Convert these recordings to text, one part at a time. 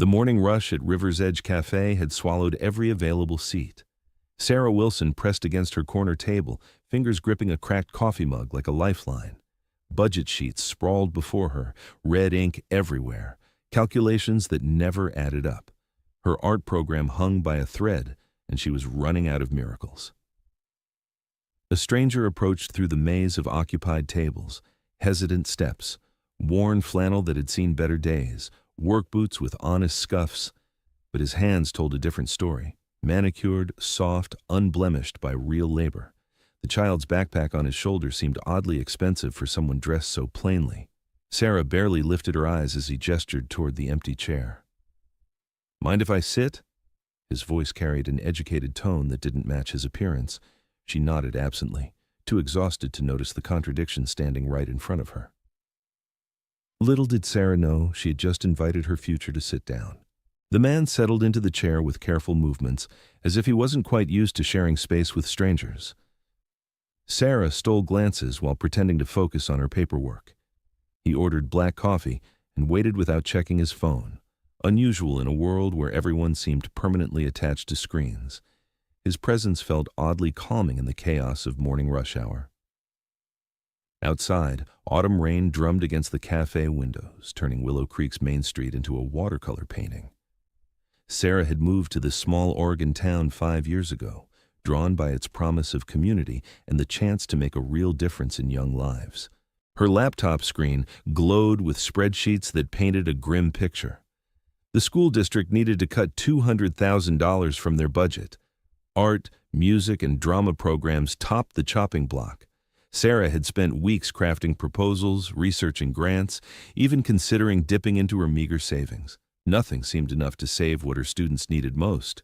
The morning rush at River's Edge Cafe had swallowed every available seat. Sarah Wilson pressed against her corner table, fingers gripping a cracked coffee mug like a lifeline. Budget sheets sprawled before her, red ink everywhere, calculations that never added up. Her art program hung by a thread, and she was running out of miracles. A stranger approached through the maze of occupied tables, hesitant steps, worn flannel that had seen better days, work boots with honest scuffs, but his hands told a different story. Manicured, soft, unblemished by real labor. The child's backpack on his shoulder seemed oddly expensive for someone dressed so plainly. Sarah barely lifted her eyes as he gestured toward the empty chair. "Mind if I sit?" His voice carried an educated tone that didn't match his appearance. She nodded absently, too exhausted to notice the contradiction standing right in front of her. Little did Sarah know she had just invited her future to sit down. The man settled into the chair with careful movements, as if he wasn't quite used to sharing space with strangers. Sarah stole glances while pretending to focus on her paperwork. He ordered black coffee and waited without checking his phone, unusual in a world where everyone seemed permanently attached to screens. His presence felt oddly calming in the chaos of morning rush hour. Outside, autumn rain drummed against the cafe windows, turning Willow Creek's Main Street into a watercolor painting. Sarah had moved to this small Oregon town 5 years ago, drawn by its promise of community and the chance to make a real difference in young lives. Her laptop screen glowed with spreadsheets that painted a grim picture. The school district needed to cut $200,000 from their budget. Art, music, and drama programs topped the chopping block. Sarah had spent weeks crafting proposals, researching grants, even considering dipping into her meager savings. Nothing seemed enough to save what her students needed most.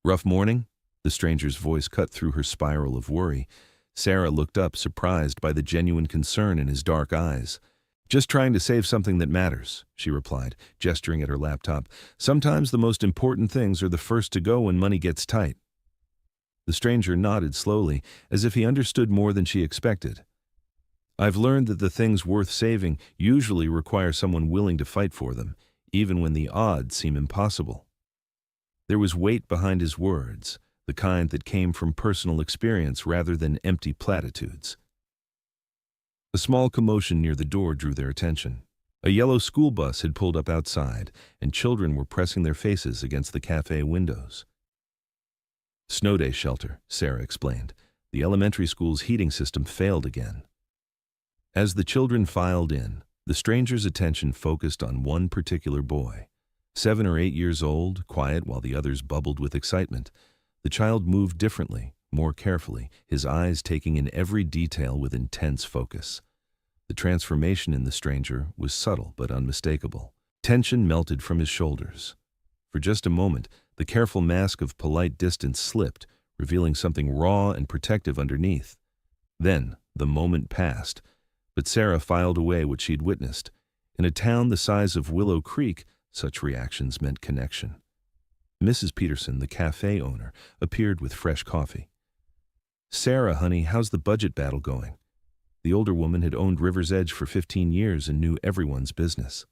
"Rough morning?" The stranger's voice cut through her spiral of worry. Sarah looked up, surprised by the genuine concern in his dark eyes. "Just trying to save something that matters," she replied, gesturing at her laptop. "Sometimes the most important things are the first to go when money gets tight." The stranger nodded slowly, as if he understood more than she expected. "I've learned that the things worth saving usually require someone willing to fight for them, even when the odds seem impossible." There was weight behind his words, the kind that came from personal experience rather than empty platitudes. A small commotion near the door drew their attention. A yellow school bus had pulled up outside, and children were pressing their faces against the cafe windows. "Snow day shelter," Sarah explained. "The elementary school's heating system failed again." As the children filed in, the stranger's attention focused on one particular boy. 7 or 8 years old, quiet while the others bubbled with excitement. The child moved differently, more carefully, his eyes taking in every detail with intense focus. The transformation in the stranger was subtle but unmistakable. Tension melted from his shoulders. For just a moment, the careful mask of polite distance slipped, revealing something raw and protective underneath. Then, the moment passed, but Sarah filed away what she'd witnessed. In a town the size of Willow Creek, such reactions meant connection. Mrs. Peterson, the cafe owner, appeared with fresh coffee. "Sarah, honey, how's the budget battle going?" The older woman had owned River's Edge for 15 years and knew everyone's business.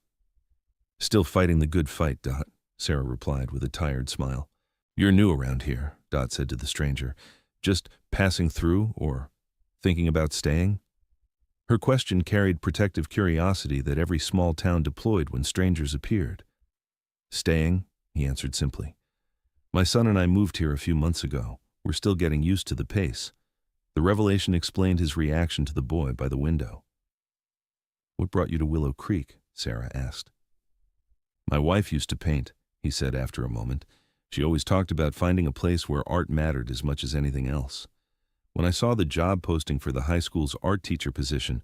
"Still fighting the good fight, Dot," Sarah replied with a tired smile. "You're new around here," Dot said to the stranger. "Just passing through or thinking about staying?" Her question carried protective curiosity that every small town deployed when strangers appeared. "Staying," he answered simply. "My son and I moved here a few months ago. We're still getting used to the pace." The revelation explained his reaction to the boy by the window. "What brought you to Willow Creek?" Sarah asked. "My wife used to paint," he said after a moment. "She always talked about finding a place where art mattered as much as anything else. When I saw the job posting for the high school's art teacher position,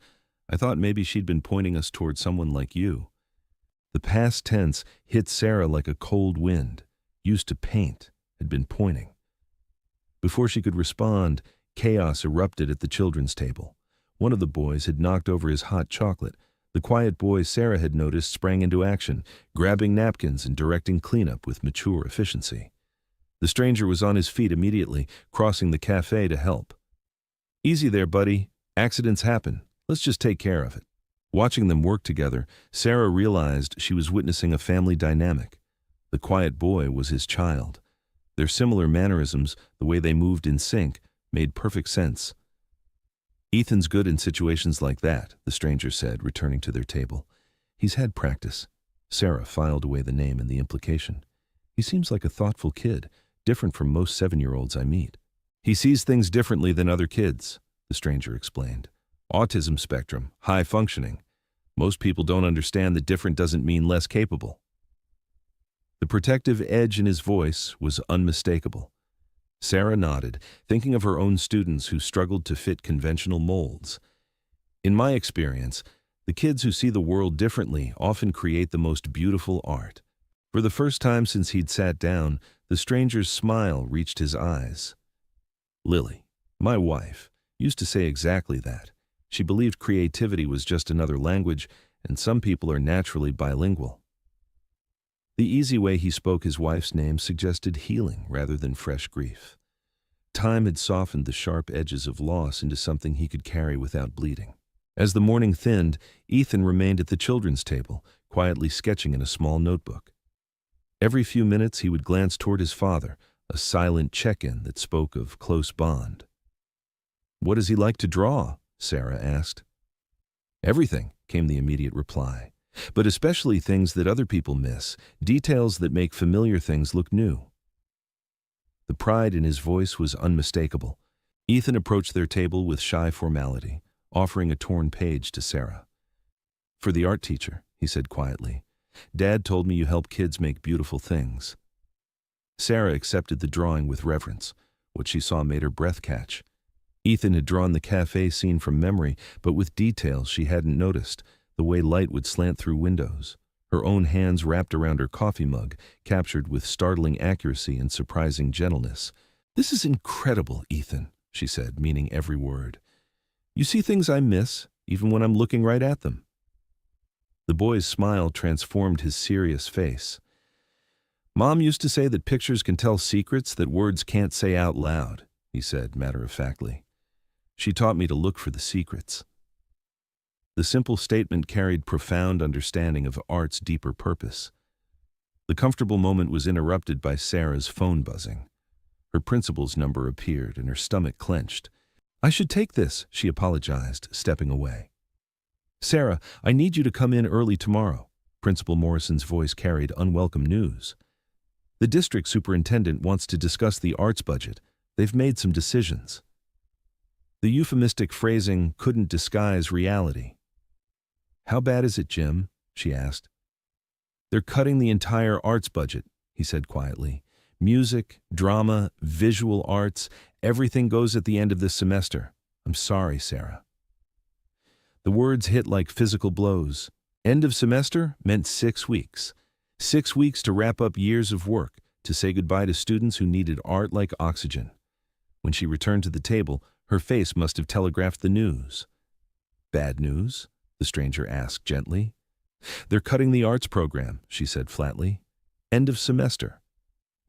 I thought maybe she'd been pointing us toward someone like you." The past tense hit Sarah like a cold wind. Used to paint, had been pointing. Before she could respond, chaos erupted at the children's table. One of the boys had knocked over his hot chocolate. The quiet boy Sarah had noticed sprang into action, grabbing napkins and directing cleanup with mature efficiency. The stranger was on his feet immediately, crossing the cafe to help. "Easy there, buddy. Accidents happen. Let's just take care of it." Watching them work together, Sarah realized she was witnessing a family dynamic. The quiet boy was his child. Their similar mannerisms, the way they moved in sync, made perfect sense. "Ethan's good in situations like that," the stranger said, returning to their table. "He's had practice." Sarah filed away the name and the implication. "He seems like a thoughtful kid, different from most 7-year-olds I meet." "He sees things differently than other kids," the stranger explained. "Autism spectrum, high functioning. Most people don't understand that different doesn't mean less capable." The protective edge in his voice was unmistakable. Sarah nodded, thinking of her own students who struggled to fit conventional molds. "In my experience, the kids who see the world differently often create the most beautiful art." For the first time since he'd sat down, the stranger's smile reached his eyes. "Lily, my wife, used to say exactly that. She believed creativity was just another language, and some people are naturally bilingual." The easy way he spoke his wife's name suggested healing rather than fresh grief. Time had softened the sharp edges of loss into something he could carry without bleeding. As the morning thinned, Ethan remained at the children's table, quietly sketching in a small notebook. Every few minutes he would glance toward his father, a silent check-in that spoke of close bond. "What does he like to draw?" Sarah asked. "Everything," came the immediate reply. "But especially things that other people miss, details that make familiar things look new." The pride in his voice was unmistakable. Ethan approached their table with shy formality, offering a torn page to Sarah. "For the art teacher," he said quietly. "Dad told me you help kids make beautiful things." Sarah accepted the drawing with reverence. What she saw made her breath catch. Ethan had drawn the cafe scene from memory, but with details she hadn't noticed, the way light would slant through windows. Her own hands wrapped around her coffee mug, captured with startling accuracy and surprising gentleness. "This is incredible, Ethan," she said, meaning every word. "You see things I miss, even when I'm looking right at them." The boy's smile transformed his serious face. "Mom used to say that pictures can tell secrets that words can't say out loud," he said matter-of-factly. "She taught me to look for the secrets." The simple statement carried profound understanding of art's deeper purpose. The comfortable moment was interrupted by Sarah's phone buzzing. Her principal's number appeared and her stomach clenched. "I should take this," she apologized, stepping away. "Sarah, I need you to come in early tomorrow." Principal Morrison's voice carried unwelcome news. "The district superintendent wants to discuss the arts budget. They've made some decisions." The euphemistic phrasing couldn't disguise reality. "How bad is it, Jim?" she asked. "They're cutting the entire arts budget," he said quietly. "Music, drama, visual arts, everything goes at the end of this semester. I'm sorry, Sarah." The words hit like physical blows. End of semester meant 6 weeks. 6 weeks to wrap up years of work, to say goodbye to students who needed art like oxygen. When she returned to the table, her face must have telegraphed the news. "Bad news?" the stranger asked gently. "They're cutting the arts program," she said flatly. "End of semester.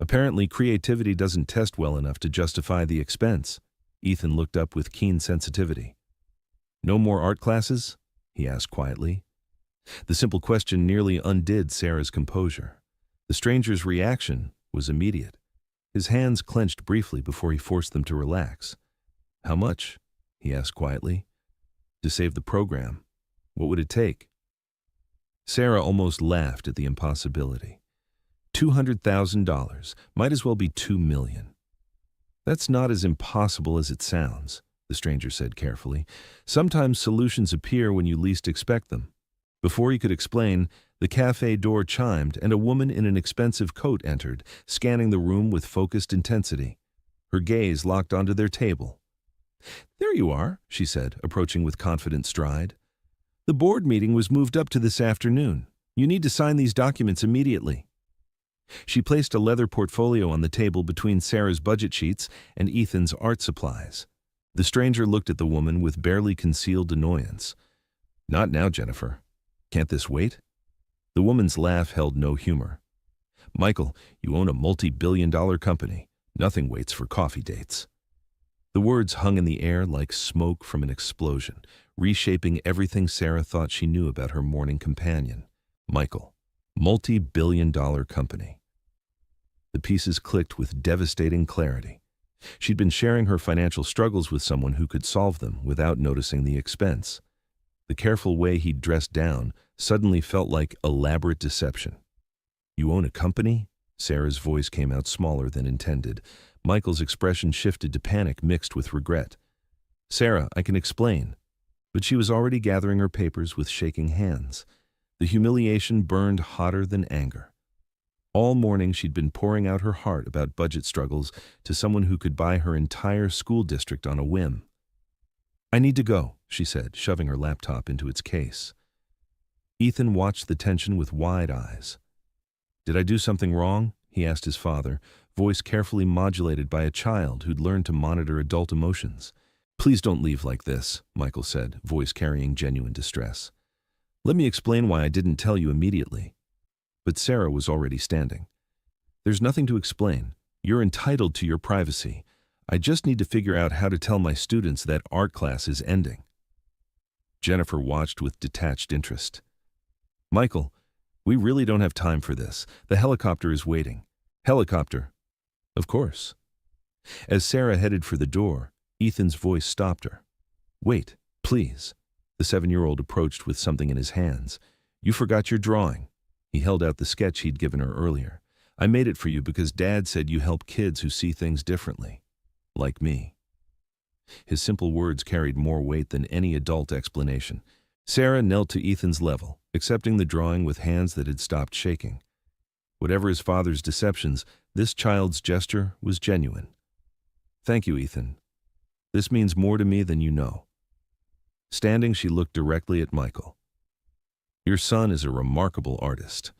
Apparently creativity doesn't test well enough to justify the expense." Ethan looked up with keen sensitivity. "No more art classes?" he asked quietly. The simple question nearly undid Sarah's composure. The stranger's reaction was immediate. His hands clenched briefly before he forced them to relax. "How much?" he asked quietly. "To save the program. What would it take?" Sarah almost laughed at the impossibility. $200,000. Might as well be $2 million. "That's not as impossible as it sounds," the stranger said carefully. "Sometimes solutions appear when you least expect them." Before he could explain, the cafe door chimed and a woman in an expensive coat entered, scanning the room with focused intensity. Her gaze locked onto their table. "There you are," she said, approaching with confident stride. "The board meeting was moved up to this afternoon. You need to sign these documents immediately." She placed a leather portfolio on the table between Sarah's budget sheets and Ethan's art supplies. The stranger looked at the woman with barely concealed annoyance. "Not now, Jennifer. Can't this wait?" The woman's laugh held no humor. "Michael, you own a multi-billion-dollar company. Nothing waits for coffee dates." The words hung in the air like smoke from an explosion, reshaping everything Sarah thought she knew about her morning companion, Michael. Multi-billion-dollar company. The pieces clicked with devastating clarity. She'd been sharing her financial struggles with someone who could solve them without noticing the expense. The careful way he'd dressed down suddenly felt like elaborate deception. "You own a company?" Sarah's voice came out smaller than intended. Michael's expression shifted to panic mixed with regret. "Sarah, I can explain." But she was already gathering her papers with shaking hands. The humiliation burned hotter than anger. All morning she'd been pouring out her heart about budget struggles to someone who could buy her entire school district on a whim. "I need to go," she said, shoving her laptop into its case. Ethan watched the tension with wide eyes. "Did I do something wrong?" he asked his father, voice carefully modulated by a child who'd learned to monitor adult emotions. "Please don't leave like this," Michael said, voice carrying genuine distress. "Let me explain why I didn't tell you immediately." But Sarah was already standing. "There's nothing to explain. You're entitled to your privacy. I just need to figure out how to tell my students that art class is ending." Jennifer watched with detached interest. "Michael, we really don't have time for this. The helicopter is waiting." "Helicopter?" "Of course." As Sarah headed for the door, Ethan's voice stopped her. "Wait, please." The 7-year-old approached with something in his hands. "You forgot your drawing." He held out the sketch he'd given her earlier. "I made it for you because Dad said you help kids who see things differently. Like me." His simple words carried more weight than any adult explanation. Sarah knelt to Ethan's level, accepting the drawing with hands that had stopped shaking. Whatever his father's deceptions, this child's gesture was genuine. "Thank you, Ethan. This means more to me than you know." Standing, she looked directly at Michael. "Your son is a remarkable artist.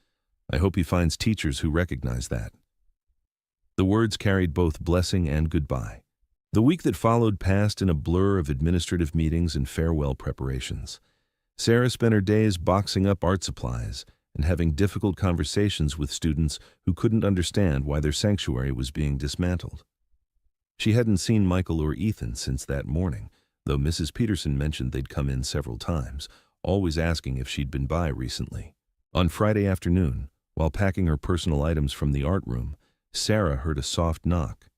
I hope he finds teachers who recognize that." The words carried both blessing and goodbye. The week that followed passed in a blur of administrative meetings and farewell preparations. Sarah spent her days boxing up art supplies and having difficult conversations with students who couldn't understand why their sanctuary was being dismantled. She hadn't seen Michael or Ethan since that morning, though Mrs. Peterson mentioned they'd come in several times, always asking if she'd been by recently. On Friday afternoon, while packing her personal items from the art room, Sarah heard a soft knock.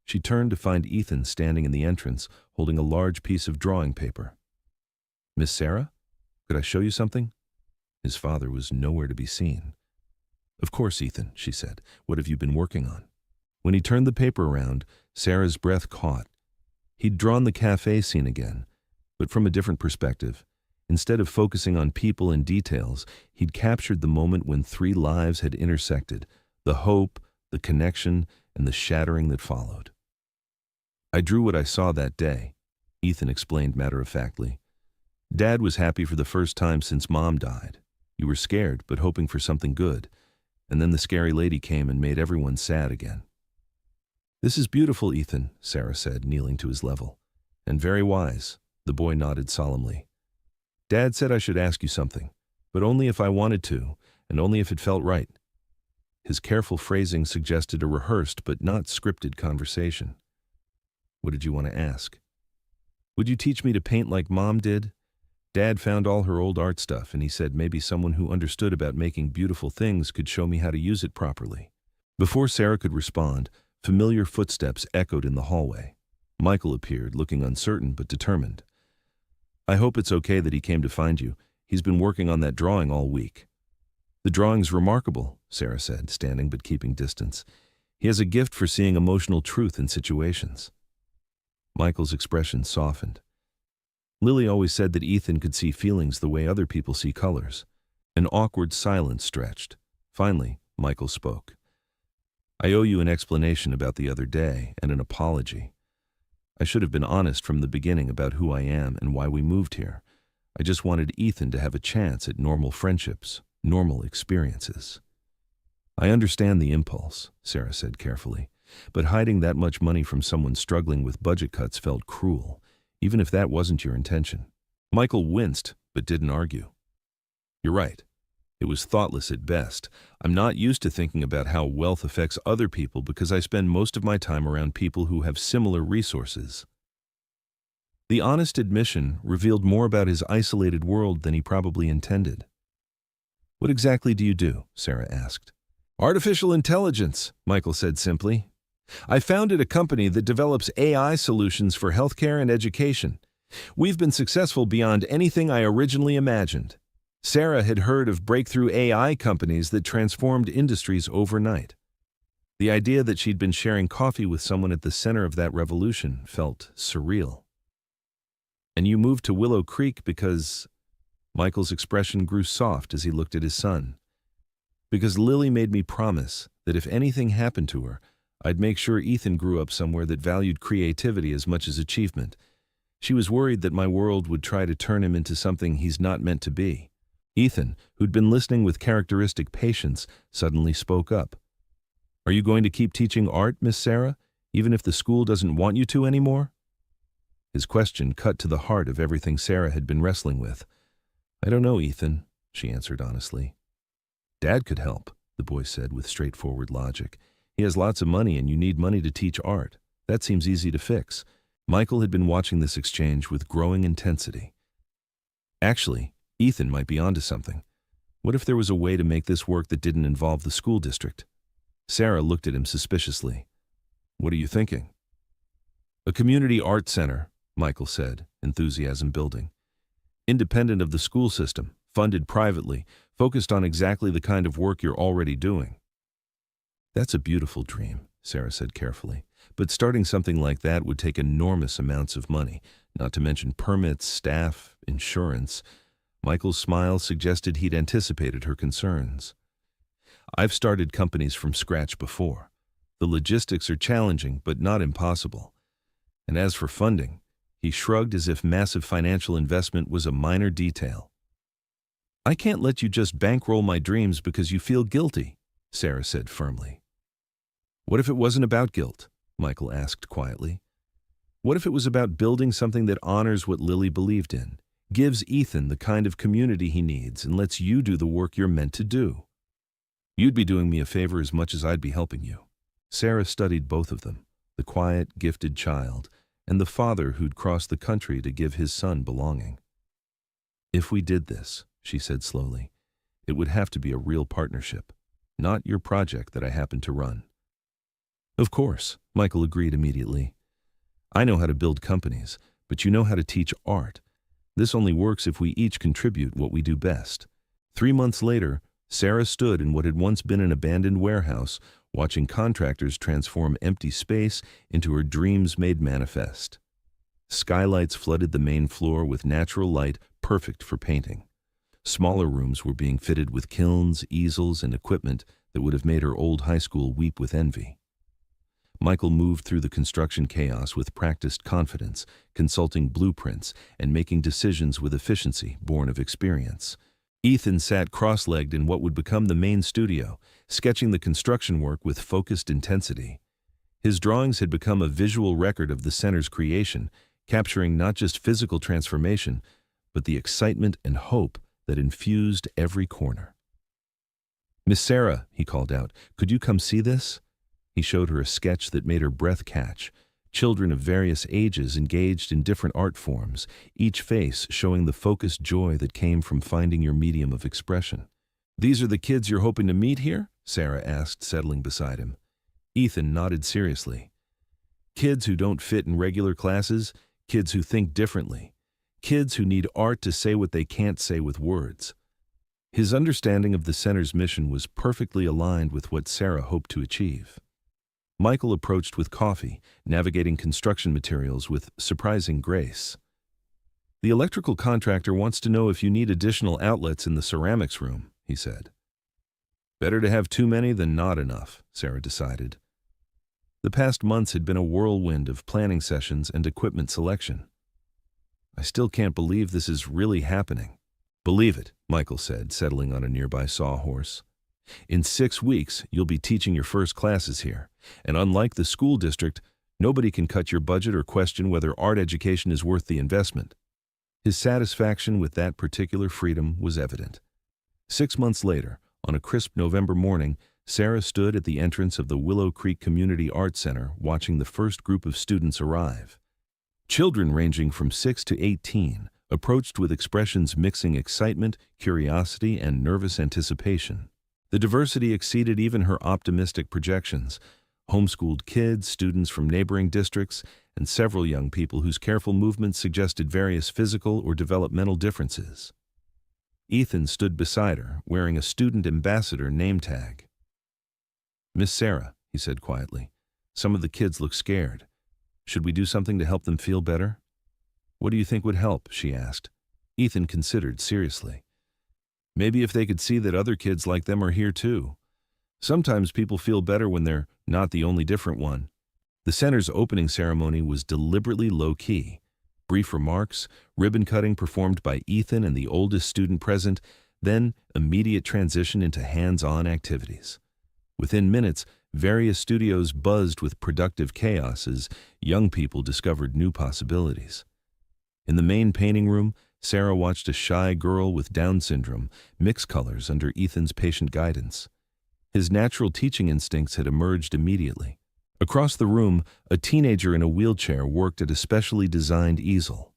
She turned to find Ethan standing in the entrance, holding a large piece of drawing paper. "Miss Sarah? Could I show you something?" His father was nowhere to be seen. "Of course, Ethan," she said. "What have you been working on?" When he turned the paper around, Sarah's breath caught. He'd drawn the cafe scene again, but from a different perspective. Instead of focusing on people and details, he'd captured the moment when 3 lives had intersected, the hope, the connection, and the shattering that followed. "I drew what I saw that day," Ethan explained matter-of-factly. "Dad was happy for the first time since Mom died. You were scared, but hoping for something good. And then the scary lady came and made everyone sad again." "This is beautiful, Ethan," Sarah said, kneeling to his level. "And very wise," the boy nodded solemnly. "Dad said I should ask you something, but only if I wanted to, and only if it felt right." His careful phrasing suggested a rehearsed but not scripted conversation. "What did you want to ask?" "Would you teach me to paint like Mom did? Dad found all her old art stuff, and he said maybe someone who understood about making beautiful things could show me how to use it properly." Before Sarah could respond, familiar footsteps echoed in the hallway. Michael appeared, looking uncertain but determined. "I hope it's okay that he came to find you. He's been working on that drawing all week." "The drawing's remarkable," Sarah said, standing but keeping distance. "He has a gift for seeing emotional truth in situations." Michael's expression softened. "Lily always said that Ethan could see feelings the way other people see colors." An awkward silence stretched. Finally, Michael spoke. "I owe you an explanation about the other day and an apology. I should have been honest from the beginning about who I am and why we moved here. I just wanted Ethan to have a chance at normal friendships, normal experiences." "I understand the impulse," Sarah said carefully, "but hiding that much money from someone struggling with budget cuts felt cruel, even if that wasn't your intention." Michael winced, but didn't argue. "You're right. It was thoughtless at best. I'm not used to thinking about how wealth affects other people because I spend most of my time around people who have similar resources." The honest admission revealed more about his isolated world than he probably intended. "What exactly do you do?" Sarah asked. "Artificial intelligence," Michael said simply. "I founded a company that develops AI solutions for healthcare and education. We've been successful beyond anything I originally imagined." Sarah had heard of breakthrough AI companies that transformed industries overnight. The idea that she'd been sharing coffee with someone at the center of that revolution felt surreal. "And you moved to Willow Creek because—" Michael's expression grew soft as he looked at his son. "Because Lily made me promise that if anything happened to her, I'd make sure Ethan grew up somewhere that valued creativity as much as achievement. She was worried that my world would try to turn him into something he's not meant to be." Ethan, who'd been listening with characteristic patience, suddenly spoke up. "Are you going to keep teaching art, Miss Sarah, even if the school doesn't want you to anymore?" His question cut to the heart of everything Sarah had been wrestling with. "I don't know, Ethan," she answered honestly. "Dad could help," the boy said with straightforward logic. "He has lots of money and you need money to teach art. That seems easy to fix." Michael had been watching this exchange with growing intensity. Actually, Ethan might be onto something. What if there was a way to make this work that didn't involve the school district? Sarah looked at him suspiciously. "What are you thinking?" "A community art center," Michael said, enthusiasm building. "Independent of the school system, funded privately, focused on exactly the kind of work you're already doing." "That's a beautiful dream," Sarah said carefully. "But starting something like that would take enormous amounts of money, not to mention permits, staff, insurance." Michael's smile suggested he'd anticipated her concerns. "I've started companies from scratch before. The logistics are challenging, but not impossible. And as for funding," he shrugged as if massive financial investment was a minor detail. "I can't let you just bankroll my dreams because you feel guilty," Sarah said firmly. "What if it wasn't about guilt?" Michael asked quietly. "What if it was about building something that honors what Lily believed in, gives Ethan the kind of community he needs, and lets you do the work you're meant to do? You'd be doing me a favor as much as I'd be helping you." Sarah studied both of them, the quiet, gifted child, and the father who'd crossed the country to give his son belonging. "If we did this," she said slowly, "it would have to be a real partnership, not your project that I happen to run." "Of course," Michael agreed immediately. "I know how to build companies, but you know how to teach art. This only works if we each contribute what we do best." 3 months later, Sarah stood in what had once been an abandoned warehouse, watching contractors transform empty space into her dreams made manifest. Skylights flooded the main floor with natural light perfect for painting. Smaller rooms were being fitted with kilns, easels, and equipment that would have made her old high school weep with envy. Michael moved through the construction chaos with practiced confidence, consulting blueprints and making decisions with efficiency born of experience. Ethan sat cross-legged in what would become the main studio, sketching the construction work with focused intensity. His drawings had become a visual record of the center's creation, capturing not just physical transformation, but the excitement and hope that infused every corner. "Miss Sarah," he called out, "could you come see this?" He showed her a sketch that made her breath catch. Children of various ages engaged in different art forms, each face showing the focused joy that came from finding your medium of expression. "These are the kids you're hoping to meet here?" Sarah asked, settling beside him. Ethan nodded seriously. "Kids who don't fit in regular classes, kids who think differently, kids who need art to say what they can't say with words." His understanding of the center's mission was perfectly aligned with what Sarah hoped to achieve. Michael approached with coffee, navigating construction materials with surprising grace. "The electrical contractor wants to know if you need additional outlets in the ceramics room," he said. "Better to have too many than not enough," Sarah decided. The past months had been a whirlwind of planning sessions and equipment selection. "I still can't believe this is really happening." "Believe it," Michael said, settling on a nearby sawhorse. "In 6 weeks, you'll be teaching your first classes here, and unlike the school district, nobody can cut your budget or question whether art education is worth the investment." His satisfaction with that particular freedom was evident. 6 months later, on a crisp November morning, Sarah stood at the entrance of the Willow Creek Community Art Center watching the first group of students arrive. Children ranging from 6 to 18 approached with expressions mixing excitement, curiosity, and nervous anticipation. The diversity exceeded even her optimistic projections. Homeschooled kids, students from neighboring districts, and several young people whose careful movements suggested various physical or developmental differences. Ethan stood beside her, wearing a student ambassador name tag. "Miss Sarah," he said quietly, "some of the kids look scared. Should we do something to help them feel better?" "What do you think would help?" she asked. Ethan considered seriously. "Maybe if they could see that other kids like them are here too. Sometimes people feel better when they're not the only different one." The center's opening ceremony was deliberately low-key. Brief remarks, ribbon cutting performed by Ethan and the oldest student present, then immediate transition into hands-on activities. Within minutes, various studios buzzed with productive chaos as young people discovered new possibilities. In the main painting room, Sarah watched a shy girl with Down syndrome mix colors under Ethan's patient guidance. His natural teaching instincts had emerged immediately. Across the room, a teenager in a wheelchair worked at a specially designed easel.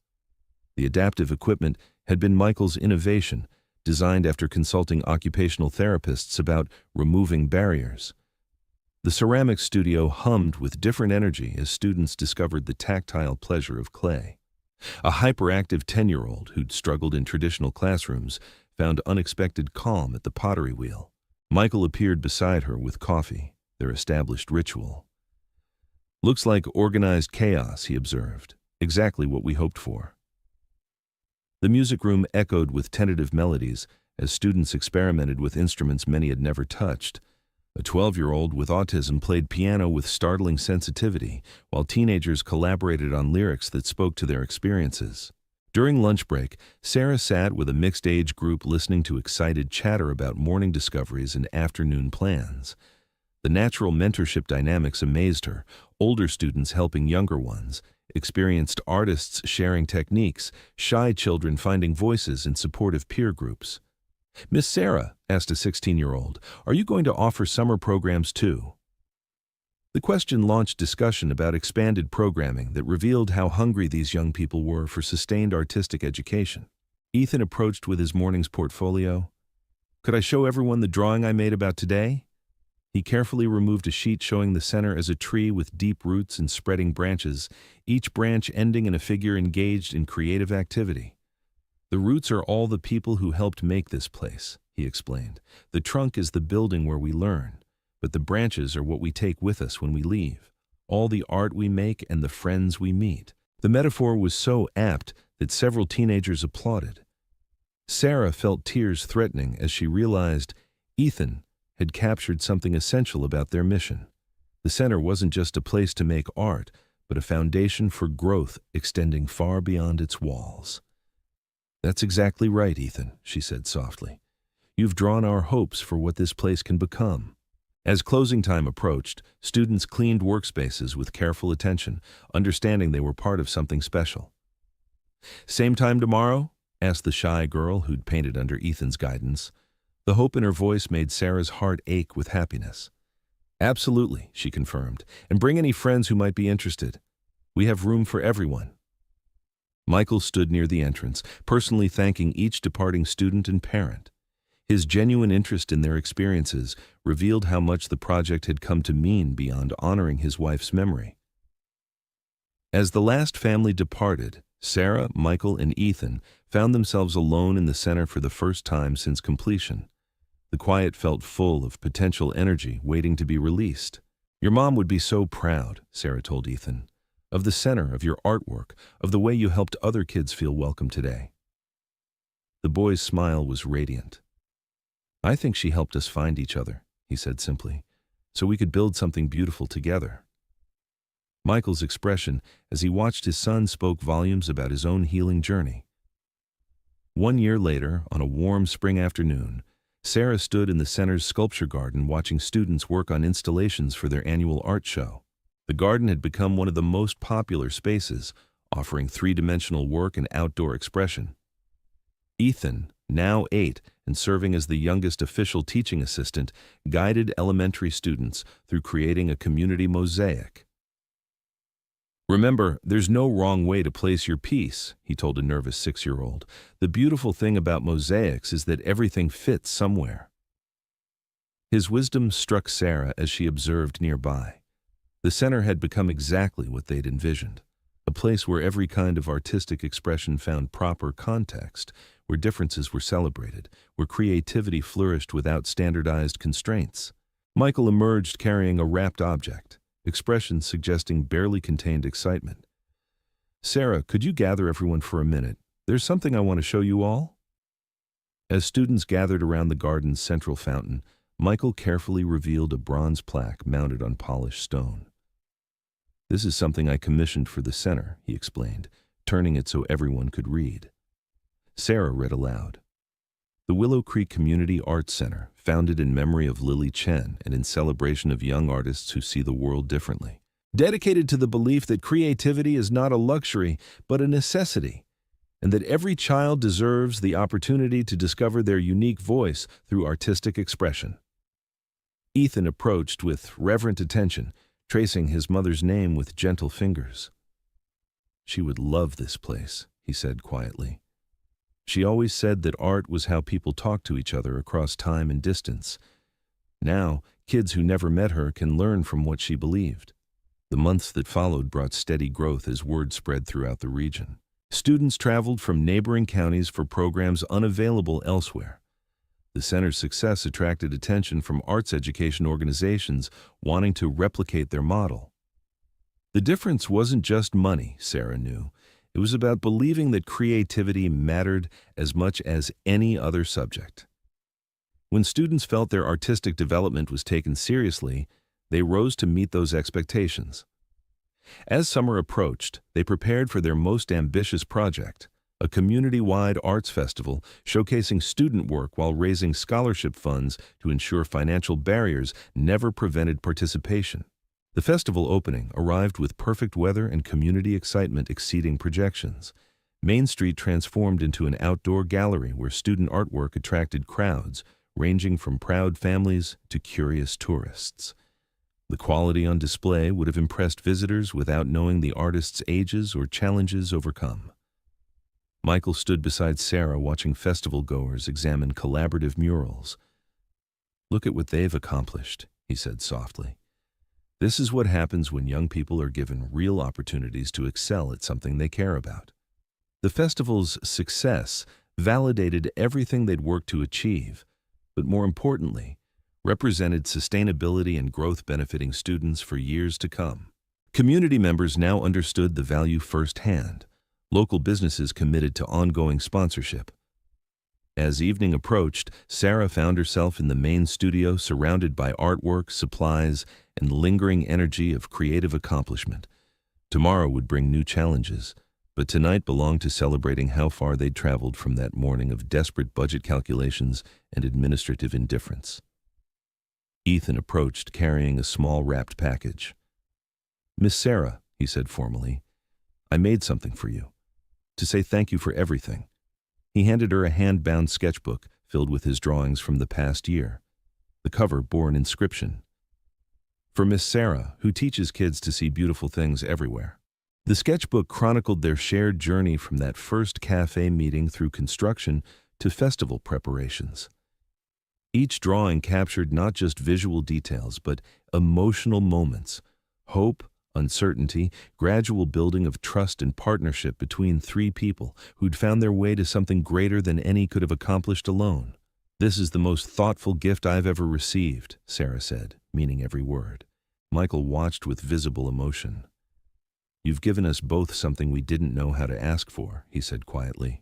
The adaptive equipment had been Michael's innovation, designed after consulting occupational therapists about removing barriers. The ceramics studio hummed with different energy as students discovered the tactile pleasure of clay. A hyperactive 10-year-old who'd struggled in traditional classrooms found unexpected calm at the pottery wheel. Michael appeared beside her with coffee, their established ritual. "Looks like organized chaos," he observed. "Exactly what we hoped for." The music room echoed with tentative melodies as students experimented with instruments many had never touched. A 12-year-old with autism played piano with startling sensitivity, while teenagers collaborated on lyrics that spoke to their experiences. During lunch break, Sarah sat with a mixed-age group listening to excited chatter about morning discoveries and afternoon plans. The natural mentorship dynamics amazed her, older students helping younger ones, experienced artists sharing techniques, shy children finding voices in supportive peer groups. "Miss Sarah," asked a 16-year-old, "are you going to offer summer programs too?" The question launched discussion about expanded programming that revealed how hungry these young people were for sustained artistic education. Ethan approached with his morning's portfolio. "Could I show everyone the drawing I made about today?" He carefully removed a sheet showing the center as a tree with deep roots and spreading branches, each branch ending in a figure engaged in creative activity. "The roots are all the people who helped make this place," he explained. "The trunk is the building where we learn, but the branches are what we take with us when we leave, all the art we make and the friends we meet." The metaphor was so apt that several teenagers applauded. Sarah felt tears threatening as she realized Ethan had captured something essential about their mission. The center wasn't just a place to make art, but a foundation for growth extending far beyond its walls. "That's exactly right, Ethan," she said softly. "You've drawn our hopes for what this place can become." As closing time approached, students cleaned workspaces with careful attention, understanding they were part of something special. "Same time tomorrow?" asked the shy girl who'd painted under Ethan's guidance. The hope in her voice made Sarah's heart ache with happiness. "Absolutely," she confirmed, "and bring any friends who might be interested. We have room for everyone." Michael stood near the entrance, personally thanking each departing student and parent. His genuine interest in their experiences revealed how much the project had come to mean beyond honoring his wife's memory. As the last family departed, Sarah, Michael, and Ethan found themselves alone in the center for the first time since completion. The quiet felt full of potential energy waiting to be released. "Your mom would be so proud," Sarah told Ethan, "of the center, of your artwork, of the way you helped other kids feel welcome today." The boy's smile was radiant. "I think she helped us find each other," he said simply, "so we could build something beautiful together." Michael's expression as he watched his son spoke volumes about his own healing journey. 1 year later, on a warm spring afternoon, Sarah stood in the center's sculpture garden watching students work on installations for their annual art show. The garden had become one of the most popular spaces, offering three-dimensional work and outdoor expression. Ethan, now 8 and serving as the youngest official teaching assistant, guided elementary students through creating a community mosaic. Remember, there's no wrong way to place your piece, he told a nervous 6-year-old. The beautiful thing about mosaics is that everything fits somewhere. His wisdom struck Sarah as she observed nearby. The center had become exactly what they'd envisioned, a place where every kind of artistic expression found proper context, where differences were celebrated, where creativity flourished without standardized constraints. Michael emerged carrying a wrapped object, expressions suggesting barely contained excitement. "Sarah, could you gather everyone for a minute? There's something I want to show you all." As students gathered around the garden's central fountain, Michael carefully revealed a bronze plaque mounted on polished stone. "This is something I commissioned for the center," he explained, turning it so everyone could read. Sarah read aloud. "The Willow Creek Community Arts Center, founded in memory of Lily Chen and in celebration of young artists who see the world differently. Dedicated to the belief that creativity is not a luxury, but a necessity, and that every child deserves the opportunity to discover their unique voice through artistic expression." Ethan approached with reverent attention, tracing his mother's name with gentle fingers. "She would love this place," he said quietly. "She always said that art was how people talk to each other across time and distance. Now, kids who never met her can learn from what she believed." The months that followed brought steady growth as word spread throughout the region. Students traveled from neighboring counties for programs unavailable elsewhere. The center's success attracted attention from arts education organizations wanting to replicate their model. The difference wasn't just money, Sarah knew. It was about believing that creativity mattered as much as any other subject. When students felt their artistic development was taken seriously, they rose to meet those expectations. As summer approached, they prepared for their most ambitious project, a community-wide arts festival showcasing student work while raising scholarship funds to ensure financial barriers never prevented participation. The festival opening arrived with perfect weather and community excitement exceeding projections. Main Street transformed into an outdoor gallery where student artwork attracted crowds, ranging from proud families to curious tourists. The quality on display would have impressed visitors without knowing the artists' ages or challenges overcome. Michael stood beside Sarah watching festival goers examine collaborative murals. "Look at what they've accomplished," he said softly. "This is what happens when young people are given real opportunities to excel at something they care about." The festival's success validated everything they'd worked to achieve, but more importantly, represented sustainability and growth benefiting students for years to come. Community members now understood the value firsthand. Local businesses committed to ongoing sponsorship. As evening approached, Sarah found herself in the main studio surrounded by artwork, supplies, and lingering energy of creative accomplishment. Tomorrow would bring new challenges, but tonight belonged to celebrating how far they'd traveled from that morning of desperate budget calculations and administrative indifference. Ethan approached carrying a small wrapped package. "Miss Sarah," he said formally, "I made something for you. To say thank you for everything." He handed her a hand-bound sketchbook filled with his drawings from the past year. The cover bore an inscription: "For Miss Sarah, who teaches kids to see beautiful things everywhere." The sketchbook chronicled their shared journey from that first cafe meeting through construction to festival preparations. Each drawing captured not just visual details, but emotional moments, hope, uncertainty, gradual building of trust and partnership between three people who'd found their way to something greater than any could have accomplished alone. "This is the most thoughtful gift I've ever received," Sarah said, meaning every word. Michael watched with visible emotion. "You've given us both something we didn't know how to ask for," he said quietly.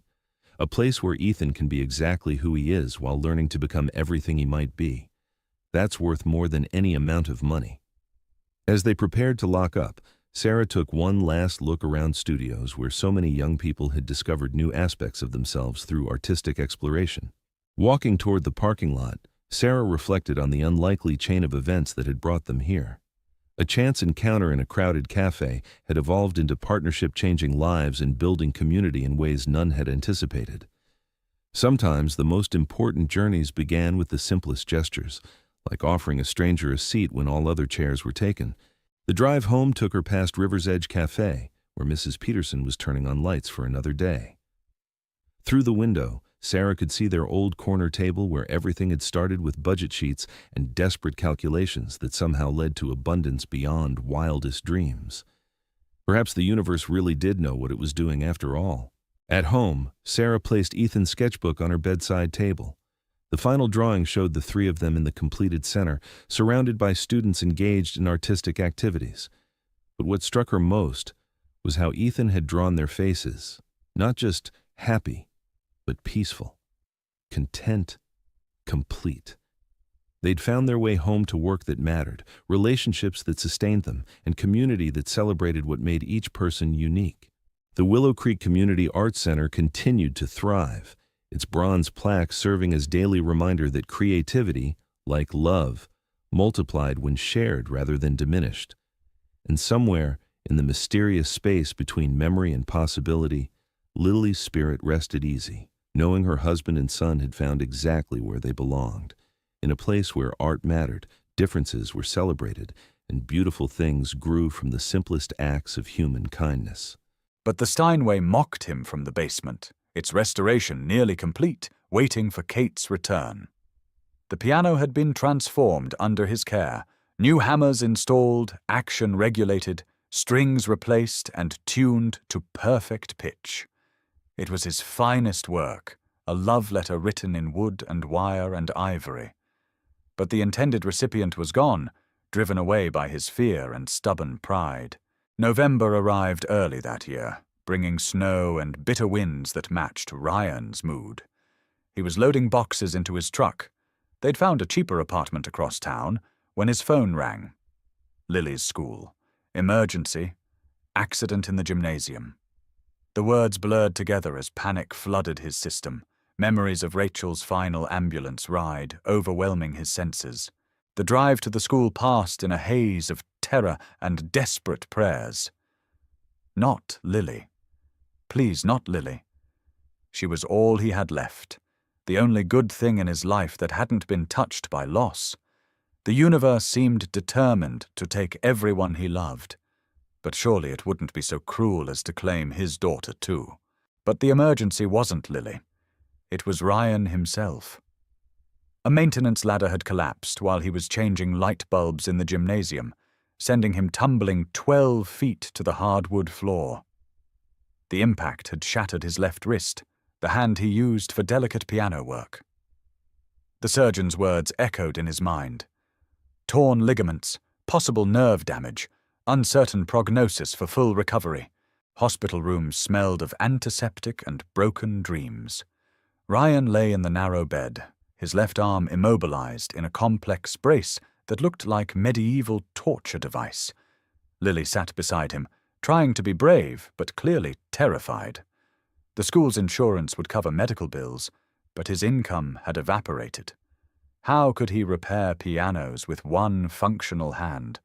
"A place where Ethan can be exactly who he is while learning to become everything he might be. That's worth more than any amount of money." As they prepared to lock up, Sarah took one last look around studios where so many young people had discovered new aspects of themselves through artistic exploration. Walking toward the parking lot, Sarah reflected on the unlikely chain of events that had brought them here. A chance encounter in a crowded cafe had evolved into partnership changing lives and building community in ways none had anticipated. Sometimes the most important journeys began with the simplest gestures, like offering a stranger a seat when all other chairs were taken. The drive home took her past River's Edge Cafe, where Mrs. Peterson was turning on lights for another day. Through the window, Sarah could see their old corner table where everything had started with budget sheets and desperate calculations that somehow led to abundance beyond wildest dreams. Perhaps the universe really did know what it was doing after all. At home, Sarah placed Ethan's sketchbook on her bedside table. The final drawing showed the three of them in the completed center, surrounded by students engaged in artistic activities. But what struck her most was how Ethan had drawn their faces, not just happy, but peaceful, content, complete. They'd found their way home to work that mattered, relationships that sustained them, and community that celebrated what made each person unique. The Willow Creek Community Arts Center continued to thrive, its bronze plaque serving as daily reminder that creativity, like love, multiplied when shared rather than diminished. And somewhere, in the mysterious space between memory and possibility, Lily's spirit rested easy, knowing her husband and son had found exactly where they belonged, in a place where art mattered, differences were celebrated, and beautiful things grew from the simplest acts of human kindness. But the Steinway mocked him from the basement, its restoration nearly complete, waiting for Kate's return. The piano had been transformed under his care, new hammers installed, action regulated, strings replaced and tuned to perfect pitch. It was his finest work, a love letter written in wood and wire and ivory. But the intended recipient was gone, driven away by his fear and stubborn pride. November arrived early that year, bringing snow and bitter winds that matched Ryan's mood. He was loading boxes into his truck. They'd found a cheaper apartment across town when his phone rang. Lily's school. Emergency. Accident in the gymnasium. The words blurred together as panic flooded his system, memories of Rachel's final ambulance ride overwhelming his senses. The drive to the school passed in a haze of terror and desperate prayers. Not Lily. Please, not Lily. She was all he had left, the only good thing in his life that hadn't been touched by loss. The universe seemed determined to take everyone he loved, but surely it wouldn't be so cruel as to claim his daughter too. But the emergency wasn't Lily. It was Ryan himself. A maintenance ladder had collapsed while he was changing light bulbs in the gymnasium, sending him tumbling 12 feet to the hardwood floor. The impact had shattered his left wrist, the hand he used for delicate piano work. The surgeon's words echoed in his mind. Torn ligaments, possible nerve damage, uncertain prognosis for full recovery. Hospital rooms smelled of antiseptic and broken dreams. Ryan lay in the narrow bed, his left arm immobilized in a complex brace that looked like medieval torture device. Lily sat beside him, trying to be brave, but clearly terrified. The school's insurance would cover medical bills, but his income had evaporated. How could he repair pianos with one functional hand?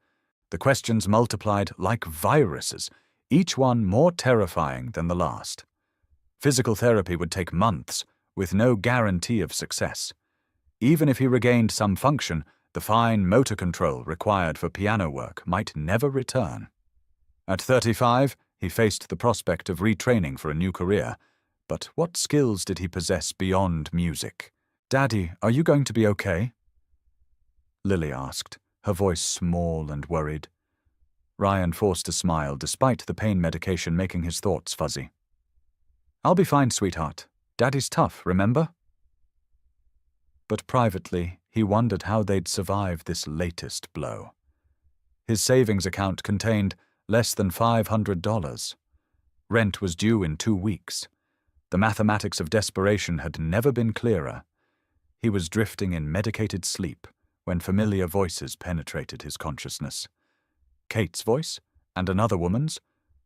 The questions multiplied like viruses, each one more terrifying than the last. Physical therapy would take months, with no guarantee of success. Even if he regained some function, the fine motor control required for piano work might never return. At 35, he faced the prospect of retraining for a new career. But what skills did he possess beyond music? "Daddy, are you going to be okay?" Lily asked, her voice small and worried. Ryan forced a smile despite the pain medication making his thoughts fuzzy. "I'll be fine, sweetheart. Daddy's tough, remember?" But privately, he wondered how they'd survive this latest blow. His savings account contained less than $500. Rent was due in 2 weeks. The mathematics of desperation had never been clearer. He was drifting in medicated sleep when familiar voices penetrated his consciousness. Kate's voice, and another woman's,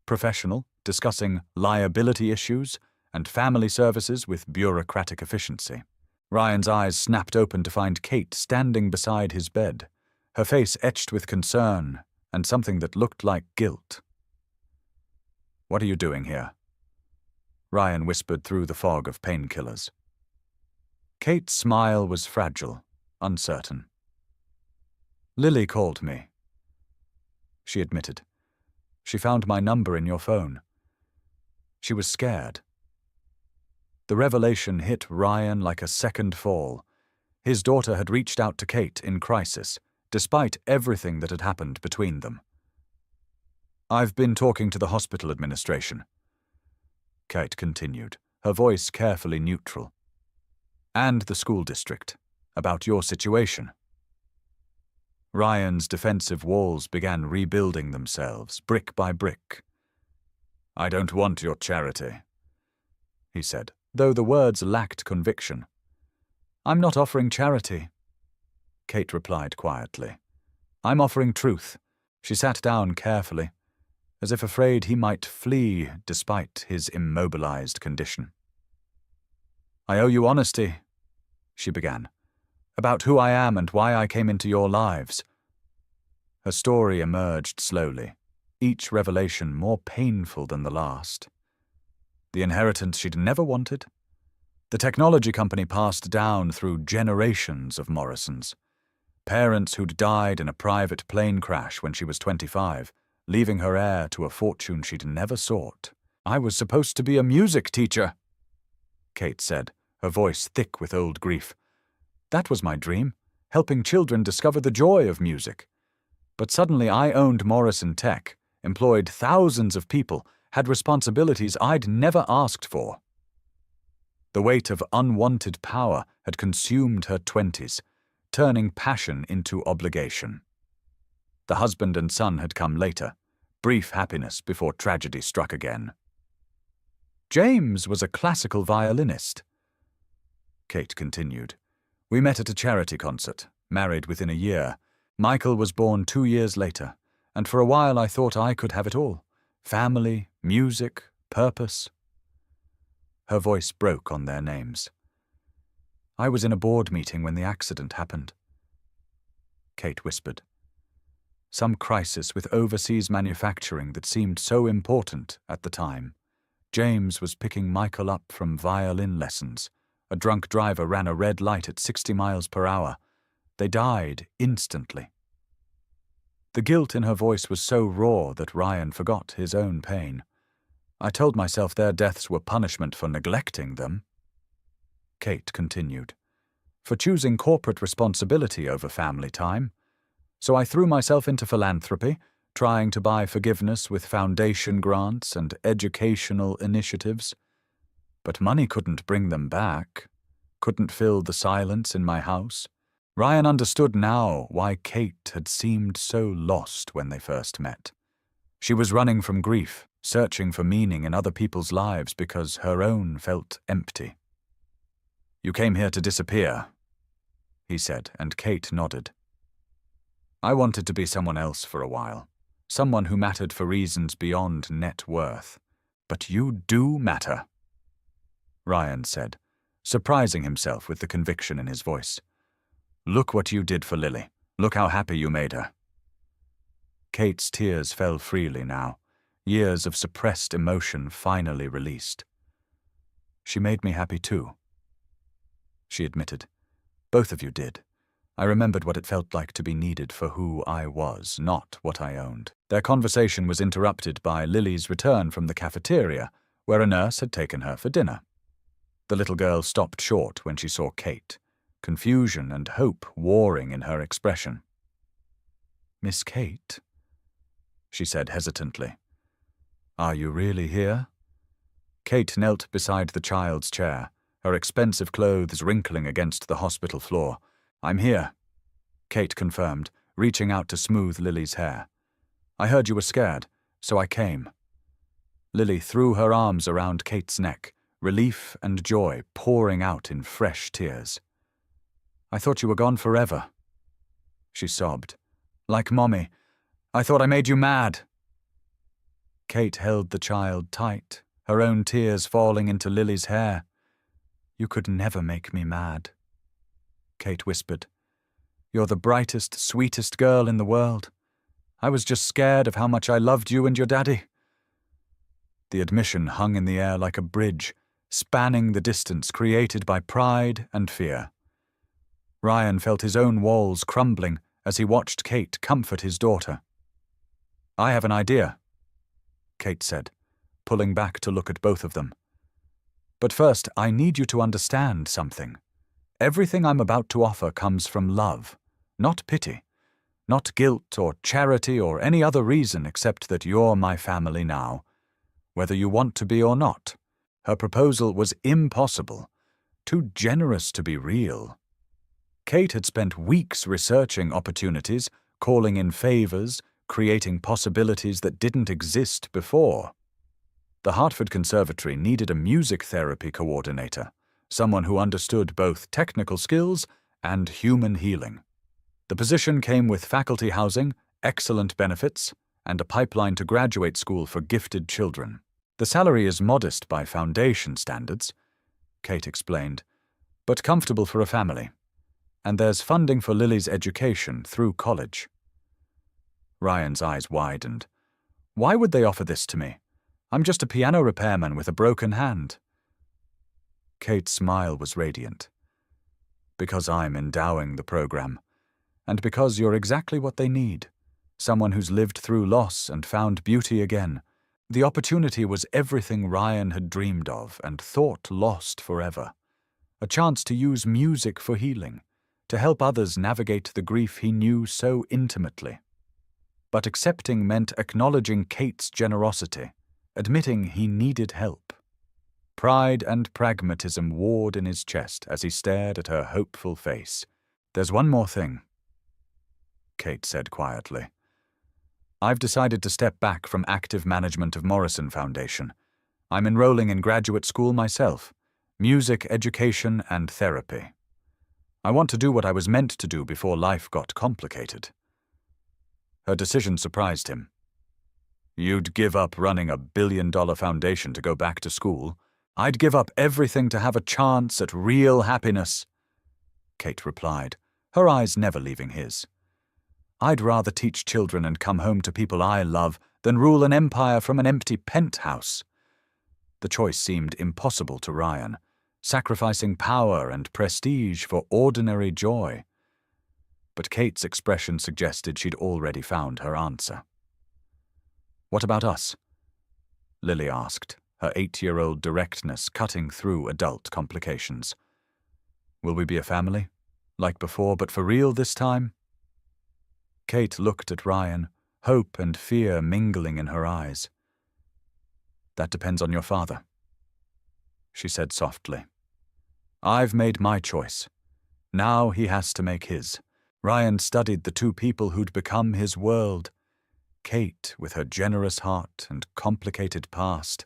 professional, discussing liability issues and family services with bureaucratic efficiency. Ryan's eyes snapped open to find Kate standing beside his bed, her face etched with concern and something that looked like guilt. "What are you doing here?" Ryan whispered through the fog of painkillers. Kate's smile was fragile, uncertain. "Lily called me. she admitted. She found my number in your phone. She was scared. The revelation hit Ryan like a second fall. His daughter had reached out to Kate in crisis, despite everything that had happened between them. I've been talking to the hospital administration, Kate continued, her voice carefully neutral. And the school district, about your situation. Ryan's defensive walls began rebuilding themselves, brick by brick. I don't want your charity, he said, though the words lacked conviction. I'm not offering charity, Kate replied quietly. I'm offering truth. She sat down carefully, as if afraid he might flee despite his immobilized condition. I owe you honesty, she began, about who I am and why I came into your lives. Her story emerged slowly, each revelation more painful than the last. The inheritance she'd never wanted. The technology company passed down through generations of Morrisons. Parents who'd died in a private plane crash when she was 25, leaving her heir to a fortune she'd never sought. I was supposed to be a music teacher, Kate said, her voice thick with old grief. That was my dream, helping children discover the joy of music. But suddenly I owned Morrison Tech, employed thousands of people, had responsibilities I'd never asked for. The weight of unwanted power had consumed her 20s, turning passion into obligation. The husband and son had come later, brief happiness before tragedy struck again. James was a classical violinist, Kate continued. We met at a charity concert, married within a year. Michael was born 2 years later, and for a while I thought I could have it all. Family, music, purpose. Her voice broke on their names. I was in a board meeting when the accident happened, Kate whispered. Some crisis with overseas manufacturing that seemed so important at the time. James was picking Michael up from violin lessons. A drunk driver ran a red light at 60 miles per hour. They died instantly. The guilt in her voice was so raw that Ryan forgot his own pain. I told myself their deaths were punishment for neglecting them. Kate continued. For choosing corporate responsibility over family time. So I threw myself into philanthropy, trying to buy forgiveness with foundation grants and educational initiatives. But money couldn't bring them back, couldn't fill the silence in my house. Ryan understood now why Kate had seemed so lost when they first met. She was running from grief, searching for meaning in other people's lives because her own felt empty. You came here to disappear, he said, and Kate nodded. I wanted to be someone else for a while, someone who mattered for reasons beyond net worth. But you do matter, Ryan said, surprising himself with the conviction in his voice. Look what you did for Lily. Look how happy you made her. Kate's tears fell freely now, years of suppressed emotion finally released. She made me happy too, she admitted. Both of you did. I remembered what it felt like to be needed for who I was, not what I owned. Their conversation was interrupted by Lily's return from the cafeteria, where a nurse had taken her for dinner. The little girl stopped short when she saw Kate, confusion and hope warring in her expression. Miss Kate, she said hesitantly. Are you really here? Kate knelt beside the child's chair, her expensive clothes wrinkling against the hospital floor. I'm here, Kate confirmed, reaching out to smooth Lily's hair. I heard you were scared, so I came. Lily threw her arms around Kate's neck, relief and joy pouring out in fresh tears. I thought you were gone forever, she sobbed. Like Mommy, I thought I made you mad. Kate held the child tight, her own tears falling into Lily's hair. You could never make me mad, Kate whispered. You're the brightest, sweetest girl in the world. I was just scared of how much I loved you and your daddy. The admission hung in the air like a bridge, spanning the distance created by pride and fear. Ryan felt his own walls crumbling as he watched Kate comfort his daughter. "I have an idea," Kate said, pulling back to look at both of them. "But first, I need you to understand something. Everything I'm about to offer comes from love, not pity, not guilt or charity or any other reason except that you're my family now, whether you want to be or not." Her proposal was impossible, too generous to be real. Kate had spent weeks researching opportunities, calling in favors, creating possibilities that didn't exist before. The Hartford Conservatory needed a music therapy coordinator, someone who understood both technical skills and human healing. The position came with faculty housing, excellent benefits, and a pipeline to graduate school for gifted children. "The salary is modest by foundation standards," Kate explained, "but comfortable for a family. And there's funding for Lily's education through college." Ryan's eyes widened. "Why would they offer this to me? I'm just a piano repairman with a broken hand." Kate's smile was radiant. "Because I'm endowing the program, and because you're exactly what they need, someone who's lived through loss and found beauty again. The opportunity was everything Ryan had dreamed of and thought lost forever. A chance to use music for healing, to help others navigate the grief he knew so intimately. But accepting meant acknowledging Kate's generosity, admitting he needed help. Pride and pragmatism warred in his chest as he stared at her hopeful face. "There's one more thing," Kate said quietly. "I've decided to step back from active management of Morrison Foundation. I'm enrolling in graduate school myself, music education and therapy. I want to do what I was meant to do before life got complicated." Her decision surprised him. "You'd give up running a billion-dollar foundation to go back to school? I'd give up everything to have a chance at real happiness," Kate replied, her eyes never leaving his. "I'd rather teach children and come home to people I love than rule an empire from an empty penthouse." The choice seemed impossible to Ryan, sacrificing power and prestige for ordinary joy. But Kate's expression suggested she'd already found her answer. "What about us?" Lily asked, her 8-year-old directness cutting through adult complications. "Will we be a family? Like before, but for real this time?" Kate looked at Ryan, hope and fear mingling in her eyes. "That depends on your father," she said softly. "I've made my choice. Now he has to make his." Ryan studied the two people who'd become his world. Kate with her generous heart and complicated past.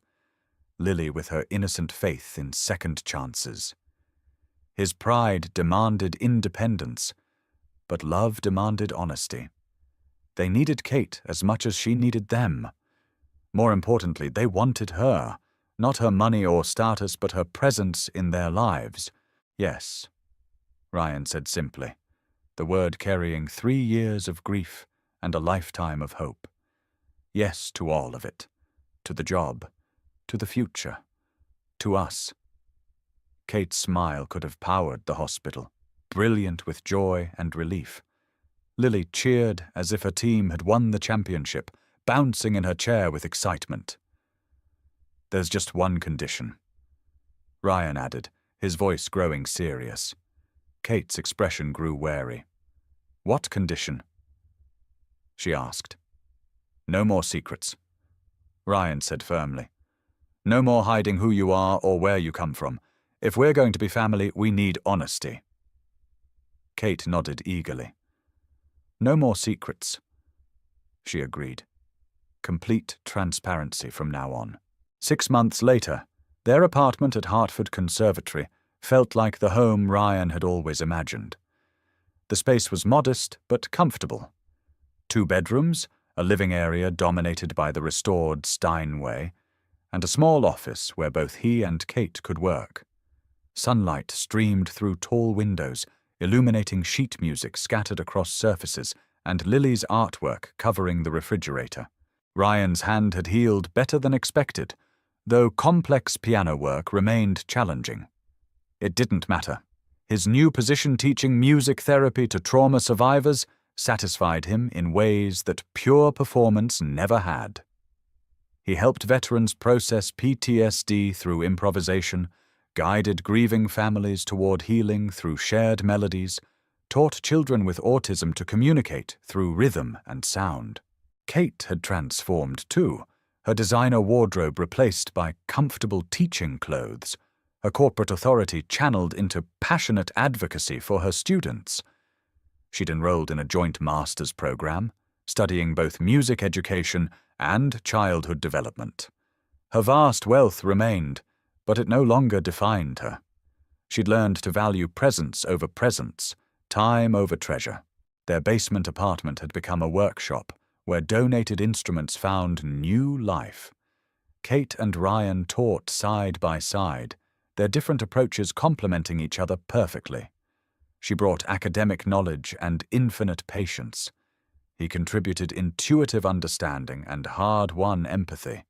Lily with her innocent faith in second chances. His pride demanded independence, but love demanded honesty. They needed Kate as much as she needed them. More importantly, they wanted her, not her money or status, but her presence in their lives. "Yes," Ryan said simply, the word carrying 3 years of grief and a lifetime of hope. "Yes to all of it. To the job, to the future, to us." Kate's smile could have powered the hospital, brilliant with joy and relief. Lily cheered as if her team had won the championship, bouncing in her chair with excitement. "There's just one condition," Ryan added, his voice growing serious. Kate's expression grew wary. "What condition?" she asked. "No more secrets," Ryan said firmly. "No more hiding who you are or where you come from. If we're going to be family, we need honesty." Kate nodded eagerly. "No more secrets," she agreed. "Complete transparency from now on." 6 months later, their apartment at Hartford Conservatory felt like the home Ryan had always imagined. The space was modest but comfortable. 2 bedrooms, a living area dominated by the restored Steinway, and a small office where both he and Kate could work. Sunlight streamed through tall windows, illuminating sheet music scattered across surfaces and Lily's artwork covering the refrigerator. Ryan's hand had healed better than expected, though complex piano work remained challenging. It didn't matter. His new position teaching music therapy to trauma survivors satisfied him in ways that pure performance never had. He helped veterans process PTSD through improvisation, guided grieving families toward healing through shared melodies, taught children with autism to communicate through rhythm and sound. Kate had transformed too, her designer wardrobe replaced by comfortable teaching clothes, her corporate authority channeled into passionate advocacy for her students. She'd enrolled in a joint master's program, studying both music education and childhood development. Her vast wealth remained, but it no longer defined her. She'd learned to value presence over presence, time over treasure. Their basement apartment had become a workshop where donated instruments found new life. Kate and Ryan taught side by side, their different approaches complementing each other perfectly. She brought academic knowledge and infinite patience. He contributed intuitive understanding and hard-won empathy.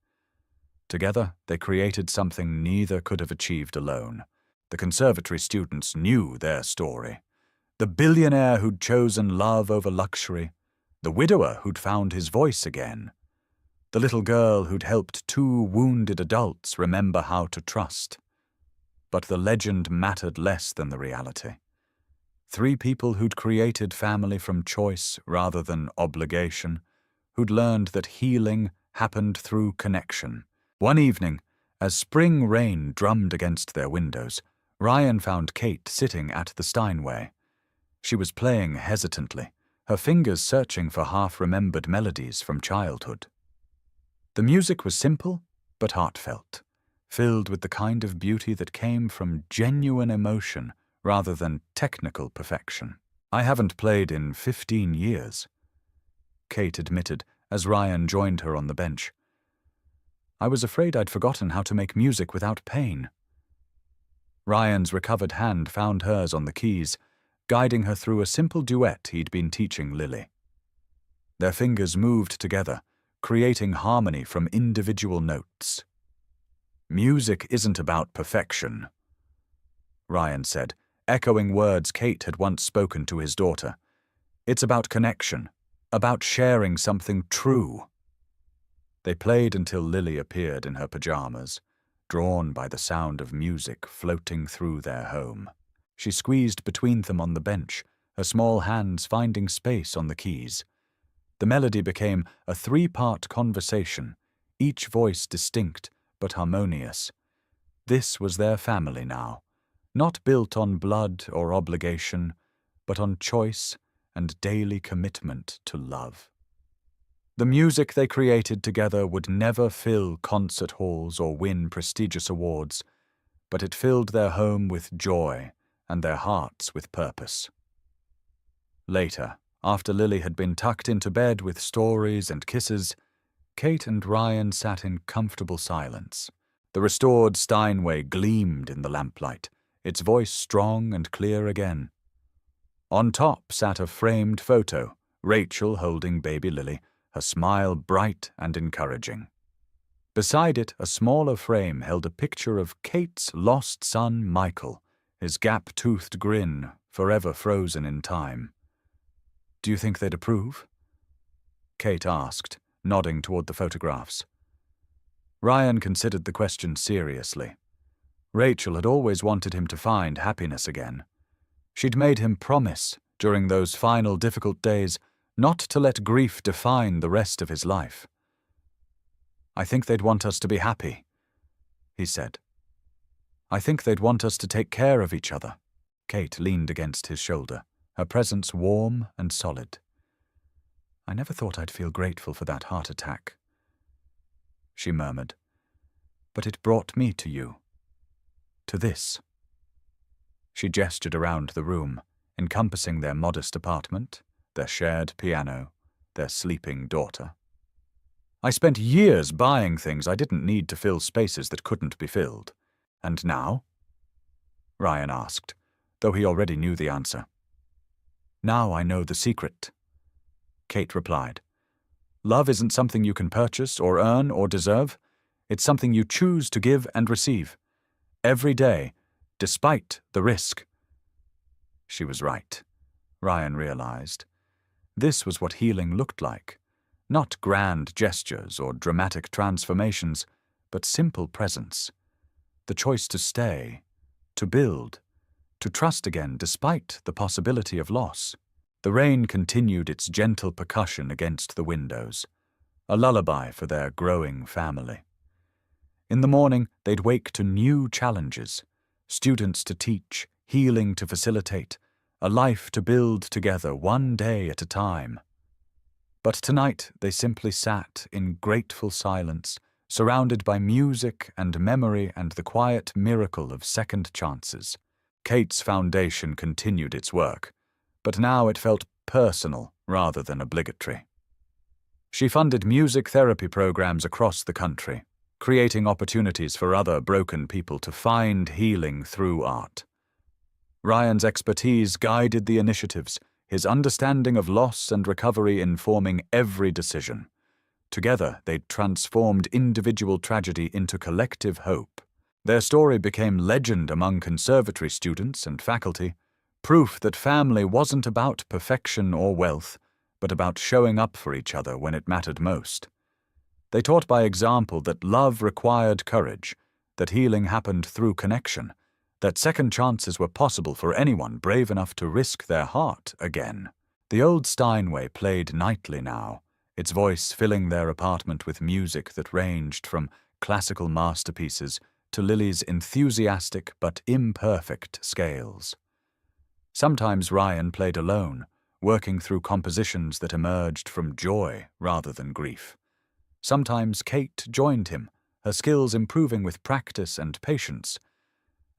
Together, they created something neither could have achieved alone. The conservatory students knew their story. The billionaire who'd chosen love over luxury, the widower who'd found his voice again, the little girl who'd helped two wounded adults remember how to trust. But the legend mattered less than the reality. 3 people who'd created family from choice rather than obligation, who'd learned that healing happened through connection. One evening, as spring rain drummed against their windows, Ryan found Kate sitting at the Steinway. She was playing hesitantly, her fingers searching for half-remembered melodies from childhood. The music was simple but heartfelt, filled with the kind of beauty that came from genuine emotion rather than technical perfection. "I haven't played in 15 years," Kate admitted as Ryan joined her on the bench. "I was afraid I'd forgotten how to make music without pain." Ryan's recovered hand found hers on the keys, guiding her through a simple duet he'd been teaching Lily. Their fingers moved together, creating harmony from individual notes. "Music isn't about perfection," Ryan said, echoing words Kate had once spoken to his daughter. "It's about connection, about sharing something true." They played until Lily appeared in her pajamas, drawn by the sound of music floating through their home. She squeezed between them on the bench, her small hands finding space on the keys. The melody became a 3-part conversation, each voice distinct but harmonious. This was their family now, not built on blood or obligation, but on choice and daily commitment to love. The music they created together would never fill concert halls or win prestigious awards, but it filled their home with joy and their hearts with purpose. Later, after Lily had been tucked into bed with stories and kisses, Kate and Ryan sat in comfortable silence. The restored Steinway gleamed in the lamplight, its voice strong and clear again. On top sat a framed photo, Rachel holding baby Lily, her smile bright and encouraging. Beside it, a smaller frame held a picture of Kate's lost son, Michael, his gap-toothed grin forever frozen in time. "Do you think they'd approve?" Kate asked, nodding toward the photographs. Ryan considered the question seriously. Rachel had always wanted him to find happiness again. She'd made him promise, during those final difficult days, not to let grief define the rest of his life. "I think they'd want us to be happy," he said. "I think they'd want us to take care of each other." Kate leaned against his shoulder, her presence warm and solid. "I never thought I'd feel grateful for that heart attack," she murmured. "But it brought me to you. To this." She gestured around the room, encompassing their modest apartment, their shared piano, their sleeping daughter. "I spent years buying things I didn't need to fill spaces that couldn't be filled. And now?" Ryan asked, though he already knew the answer. "Now I know the secret," Kate replied. "Love isn't something you can purchase or earn or deserve. It's something you choose to give and receive. Every day, despite the risk." She was right, Ryan realized. This was what healing looked like. Not grand gestures or dramatic transformations, but simple presence. The choice to stay, to build, to trust again despite the possibility of loss. The rain continued its gentle percussion against the windows, a lullaby for their growing family. In the morning, they'd wake to new challenges, students to teach, healing to facilitate, a life to build together one day at a time. But tonight they simply sat in grateful silence, surrounded by music and memory and the quiet miracle of second chances. Kate's foundation continued its work, but now it felt personal rather than obligatory. She funded music therapy programs across the country, creating opportunities for other broken people to find healing through art. Ryan's expertise guided the initiatives, his understanding of loss and recovery informing every decision. Together, they'd transformed individual tragedy into collective hope. Their story became legend among conservatory students and faculty, proof that family wasn't about perfection or wealth, but about showing up for each other when it mattered most. They taught by example that love required courage, that healing happened through connection, that second chances were possible for anyone brave enough to risk their heart again. The old Steinway played nightly now, its voice filling their apartment with music that ranged from classical masterpieces to Lily's enthusiastic but imperfect scales. Sometimes Ryan played alone, working through compositions that emerged from joy rather than grief. Sometimes Kate joined him, her skills improving with practice and patience.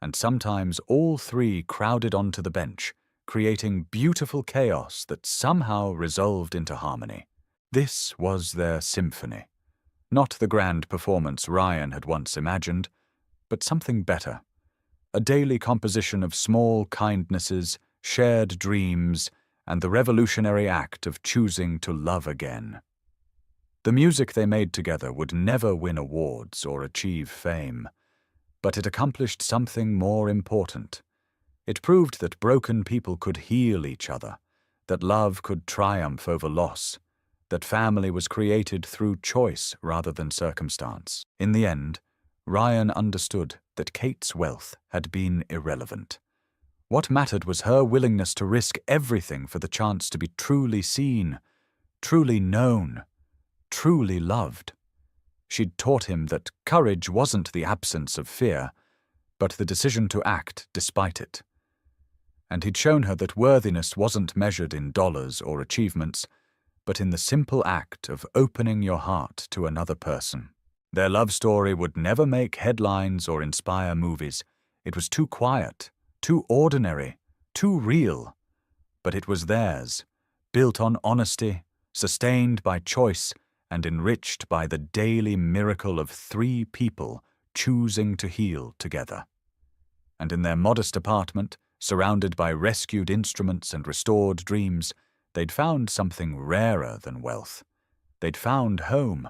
And sometimes all three crowded onto the bench, creating beautiful chaos that somehow resolved into harmony. This was their symphony. Not the grand performance Ryan had once imagined, but something better. A daily composition of small kindnesses, shared dreams, and the revolutionary act of choosing to love again. The music they made together would never win awards or achieve fame, but it accomplished something more important. It proved that broken people could heal each other, that love could triumph over loss, that family was created through choice rather than circumstance. In the end, Ryan understood that Kate's wealth had been irrelevant. What mattered was her willingness to risk everything for the chance to be truly seen, truly known, truly loved. She'd taught him that courage wasn't the absence of fear, but the decision to act despite it. And he'd shown her that worthiness wasn't measured in dollars or achievements, but in the simple act of opening your heart to another person. Their love story would never make headlines or inspire movies. It was too quiet, too ordinary, too real. But it was theirs, built on honesty, sustained by choice, and enriched by the daily miracle of three people choosing to heal together. And in their modest apartment, surrounded by rescued instruments and restored dreams, they'd found something rarer than wealth. They'd found home,